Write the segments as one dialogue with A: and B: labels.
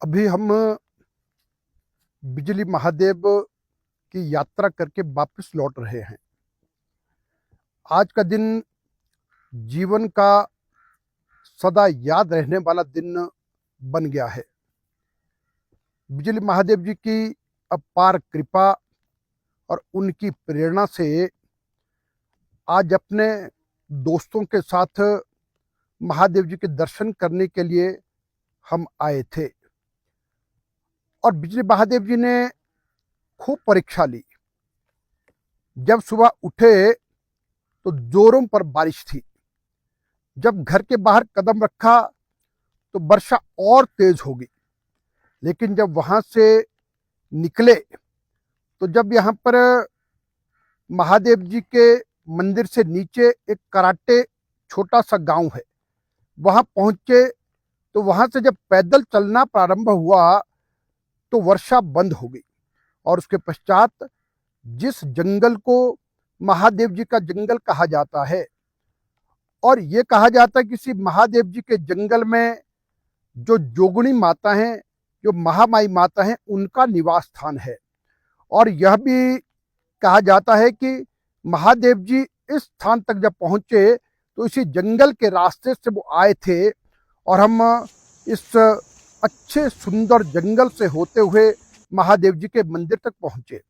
A: अभी हम बिजली महादेव की यात्रा करके वापस लौट रहे हैं। आज का दिन जीवन का सदा याद रहने वाला दिन बन गया है। बिजली महादेव जी की अपार कृपा और उनकी प्रेरणा से आज अपने दोस्तों के साथ महादेव जी के दर्शन करने के लिए हम आए थे। और बिजली महादेव जी ने खूब परीक्षा ली। जब सुबह उठे तो जोरों पर बारिश थी। जब घर के बाहर कदम रखा तो वर्षा और तेज हो गई। लेकिन जब वहां से निकले तो जब यहाँ पर महादेव जी के मंदिर से नीचे एक कराटे छोटा सा गांव है, वहां पहुंचे तो वहां से जब पैदल चलना प्रारंभ हुआ तो वर्षा बंद हो गई। और उसके पश्चात जिस जंगल को महादेव जी का जंगल कहा जाता है, और ये कहा जाता है किसी महादेव जी के जंगल में जो जोगणी माता हैं, जो महामाई माता हैं, उनका निवास स्थान है। और यह भी कहा जाता है कि महादेव जी इस स्थान तक जब पहुंचे तो इसी जंगल के रास्ते से वो आए थे और हम इस अच्छे सुंदर जंगल से होते हुए महादेव जी के मंदिर तक पहुंचे।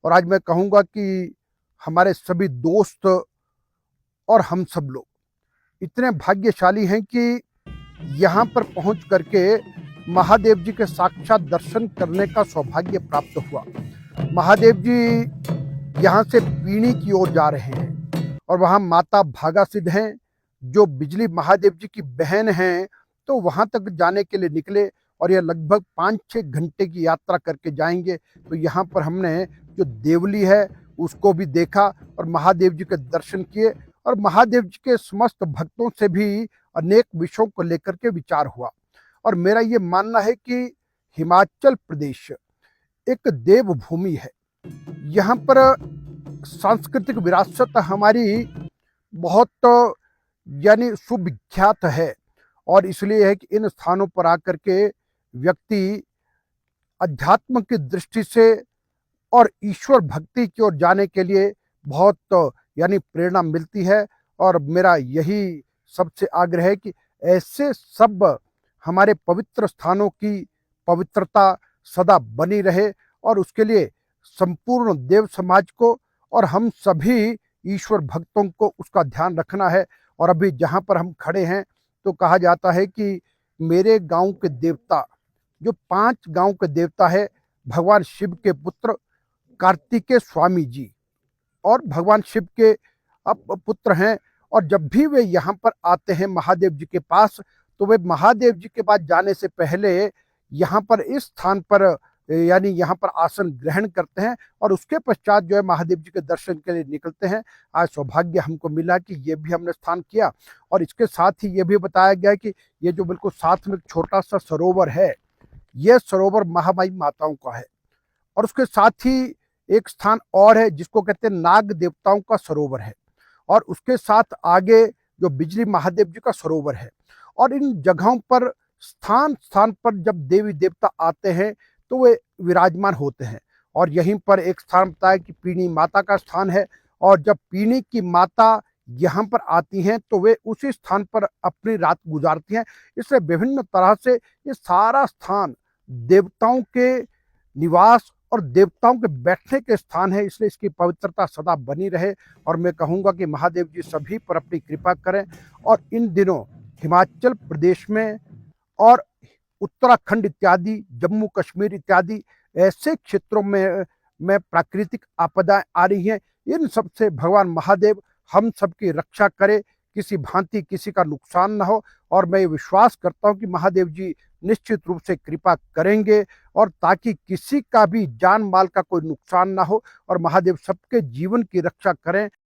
A: और आज मैं कहूँगा कि हमारे सभी दोस्त और हम सब लोग इतने भाग्यशाली हैं कि यहाँ पर पहुँच करके महादेव जी के साक्षात दर्शन करने का सौभाग्य प्राप्त हुआ। महादेव जी यहाँ से पीणी की ओर जा रहे हैं और वहाँ माता भागा सिद्ध हैं जो बिजली महादेव जी की बहन हैं, तो वहाँ तक जाने के लिए निकले और यह लगभग 5-6 घंटे की यात्रा करके जाएंगे। तो यहाँ पर हमने जो देवली है उसको भी देखा और महादेव जी के दर्शन किए और महादेव जी के समस्त भक्तों से भी अनेक विषयों को लेकर के विचार हुआ। और मेरा ये मानना है कि हिमाचल प्रदेश एक देवभूमि है। यहाँ पर सांस्कृतिक विरासत हमारी बहुत यानी सुविख्यात है। और इसलिए है कि इन स्थानों पर आकर के व्यक्ति अध्यात्म की दृष्टि से और ईश्वर भक्ति की ओर जाने के लिए बहुत यानी प्रेरणा मिलती है। और मेरा यही सबसे आग्रह है कि ऐसे सब हमारे पवित्र स्थानों की पवित्रता सदा बनी रहे और उसके लिए संपूर्ण देव समाज को और हम सभी ईश्वर भक्तों को उसका ध्यान रखना है। और अभी जहाँ पर हम खड़े हैं तो कहा जाता है कि मेरे गांव के देवता, जो 5 गांव के देवता है, भगवान शिव के पुत्र कार्तिकेय स्वामी जी और भगवान शिव के पुत्र हैं। और जब भी वे यहाँ पर आते हैं महादेव जी के पास, तो वे महादेव जी के पास जाने से पहले यहाँ पर इस स्थान पर यानी यहाँ पर आसन ग्रहण करते हैं और उसके पश्चात जो है महादेव जी के दर्शन के लिए निकलते हैं। आज सौभाग्य हमको मिला कि ये भी हमने स्थान किया। और इसके साथ ही ये भी बताया गया कि ये जो बिल्कुल साथ में एक छोटा सा सरोवर है, ये सरोवर महामाई माताओं का है। और उसके साथ ही एक स्थान और है जिसको कहते हैं नाग देवताओं का सरोवर है। और उसके साथ आगे जो बिजली महादेव जी का सरोवर है। और इन जगहों पर स्थान स्थान पर जब देवी देवता आते हैं तो वे विराजमान होते हैं। और यहीं पर एक स्थान बताया कि पीणी माता का स्थान है। और जब पीणी की माता यहाँ पर आती हैं तो वे उसी स्थान पर अपनी रात गुजारती हैं। इसलिए विभिन्न तरह से ये सारा स्थान देवताओं के निवास और देवताओं के बैठने के स्थान है, इसलिए इसकी पवित्रता सदा बनी रहे। और मैं कहूँगा कि महादेव जी सभी पर अपनी कृपा करें। और इन दिनों हिमाचल प्रदेश में और उत्तराखंड इत्यादि, जम्मू कश्मीर इत्यादि ऐसे क्षेत्रों में प्राकृतिक आपदाएं आ रही हैं। इन सब से भगवान महादेव हम सबकी रक्षा करे, किसी भांति किसी का नुकसान ना हो। और मैं ये विश्वास करता हूँ कि महादेव जी निश्चित रूप से कृपा करेंगे और ताकि किसी का भी जान माल का कोई नुकसान ना हो और महादेव सबके जीवन की रक्षा करें।